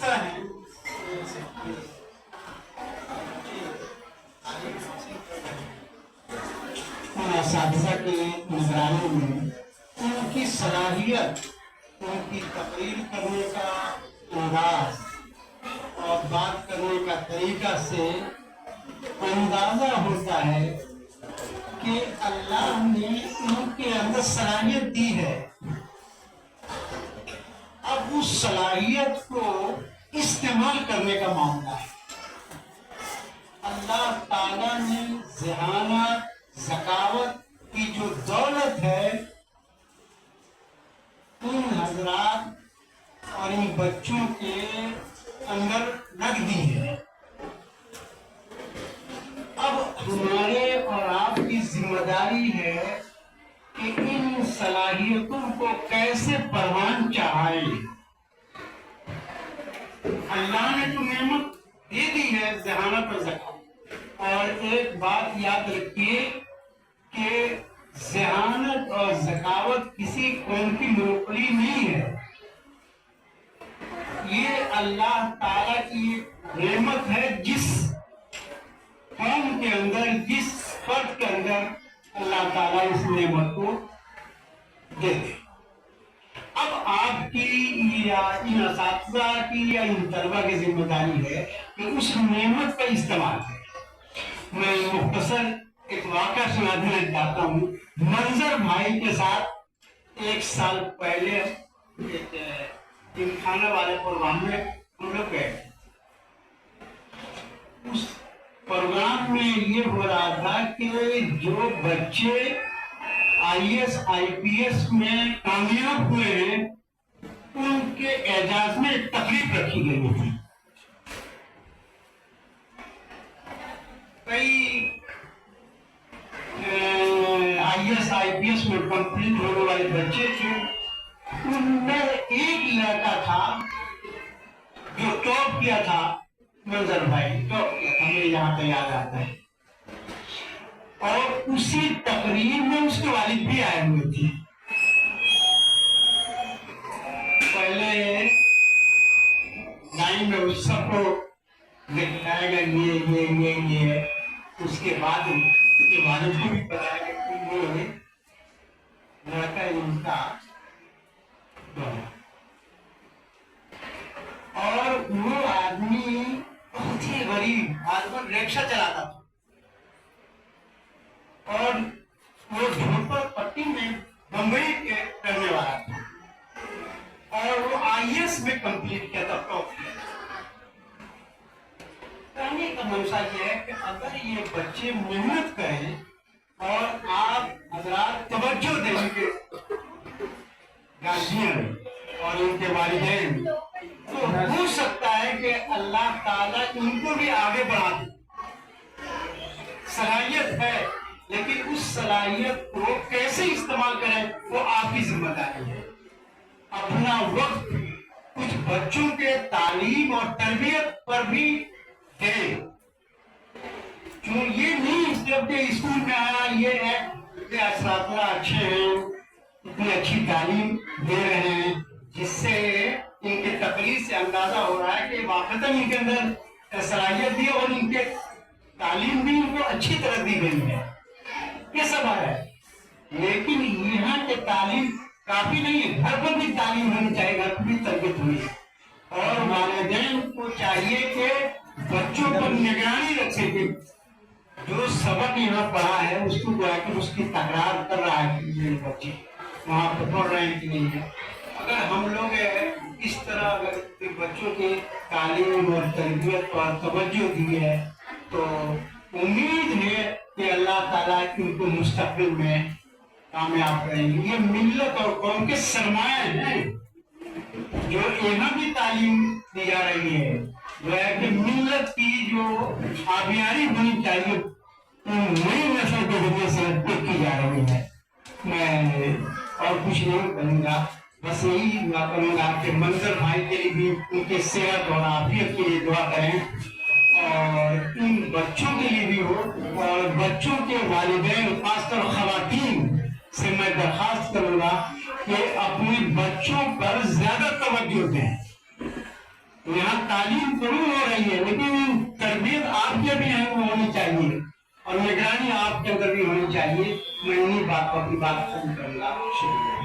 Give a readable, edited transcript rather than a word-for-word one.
اساتذہ ہیں ان اساتذہ کی نگرانی میں ان کی صلاحیت، ان کی تقریر کرنے کا انداز اور بات کرنے کا طریقہ سے اندازہ ہوتا ہے کہ اللہ نے ان کے اندر صلاحیت دی ہے۔ اب اس صلاحیت کو استعمال کرنے کا معاملہ ہے۔ اللہ تعالیٰ نے ذہانت، ذکاوت کی جو دولت ہے ان حضرات اور ان بچوں کے اندر رکھ دی ہے۔ اب ہمارے اور آپ کی ذمہ داری ہے کہ ان صلاحیتوں کو کیسے پروان چڑھائیں۔ اللہ نے تو نعمت دے دی ہے ذہانت اور ذکاوت، اور ایک بات یاد رکھیے کہ ذہانت اور ذکاوت کسی قوم کی منوپلی نہیں ہے، یہ اللہ تعالیٰ کی نعمت ہے۔ جس قوم کے اندر، جس فرد کے اندر اللہ تعالیٰ اس نعمت کو دے دے۔ اب آپ کی یا ان اساتذہ کی یا ان طلبہ کی ذمہ داری ہے کہ اس نعمت کا استعمال کریں۔ میں مختصر ایک واقعہ سنا دینا چاہتا ہوں۔ منظر بھائی کے ساتھ ایک سال پہلے ایک جمخانہ والے پروگرام میں ہم لوگ گئے تھے۔ اس پروگرام میں یہ ہو رہا تھا کہ جو بچے IAS IPS میں کامیاب ہوئے ہیں ان کے اعزاز میں ایک تقریب رکھی گئی تھی۔ کئی IAS IPS میں کمپلیٹ ہونے والے بچے تھے، ان میں ایک لڑکا تھا جو ٹاپ کیا تھا۔ منظر بھائی ٹاپ کیا تھا، ہمیں یہاں پہ یاد آتا ہے۔ اور اسی تقریر میں اس کے والد بھی آئے ہوئے تھے۔ پہلے لائن میں اس سب کو دکھائے گا یہ اس کے بعد اس کے والد کو بھی بتایا گا کہ یہ لڑکا ان کا بنا۔ اور وہ آدمی بہت ہی غریب آدمی، رکشہ چلاتا تھا اور وہ جھوپڑ پٹی میں بمبئی کے کرنے والا تھا، اور وہ IAS میں کمپلیٹ کیا تھا، ٹاپ کیا تھا۔ کہنے کا منشا یہ ہے کہ اگر یہ بچے محنت کریں اور آپ حضرات توجہ دیں گے گارجین اور ان کے والدین، تو ہو سکتا ہے کہ اللہ تعالیٰ ان کو بھی آگے بڑھا دے۔ صلاحیت ہے، لیکن اس صلاحیت کو کیسے استعمال کریں وہ آپ کی ذمہ داری ہے۔ اپنا وقت کچھ بچوں کے تعلیم اور تربیت پر بھی دیں۔ کیوں یہ نہیں صرف کہ اسکول میں آیا یہ ہے کہ اساتذہ اچھے ہیں، اتنی اچھی تعلیم دے رہے ہیں، جس سے ان کے تقریر سے اندازہ ہو رہا ہے کہ واقعتاً ان کے اندر صلاحیت دی اور ان کے تعلیم بھی ان کو اچھی طرح دی گئی ہے، یہ سب ہے۔ لیکن یہاں کے تعلیم کافی نہیں ہے، گھر پر بھی تعلیم ہونی چاہیے، گھر پر بھی تربیت ہونی ہے، اور والدین کو چاہیے کہ بچوں پر نگرانی رکھے کہ جو سبق یہاں پڑھا ہے اس کو جا کے اس کی تکرار کر رہا ہے کہ میرے بچے وہاں پہ پڑھ رہے ہیں کہ نہیں ہے۔ اگر ہم لوگ اس طرح اگر بچوں کی تعلیم اور تربیت پر توجہ دی ہے تو امید ہے کہ اللہ تعالیٰ ان کو مستقبل میں کامیاب کریں گے۔ یہ ملت اور قوم کے سرمایہ ہیں جو یہاں بھی تعلیم دی جا رہی ہے، جو ہے کہ ملت کی جو آبیاری ہونی چاہیے نئی نسل کے ذریعے سے کی جا رہی ہے۔ میں اور کچھ نہیں کروں گا، بس یہی دعا کروں گا کہ منظر بھائی کے لیے بھی ان کے صحت اور عافیت کے لیے دعا کریں، اور ان بچوں کے لیے بھی ہو، اور بچوں کے والدین خاص طور خواتین سے میں درخواست کروں گا کہ اپنے بچوں پر زیادہ توجہ دیں۔ تو یہاں تعلیم ضرور ہو رہی ہے لیکن تربیت آپ کے بھی ہونی چاہیے اور نگرانی آپ کے اندر بھی ہونی چاہیے. میں انہیں باتوں کی بات کروں گا. شکریہ.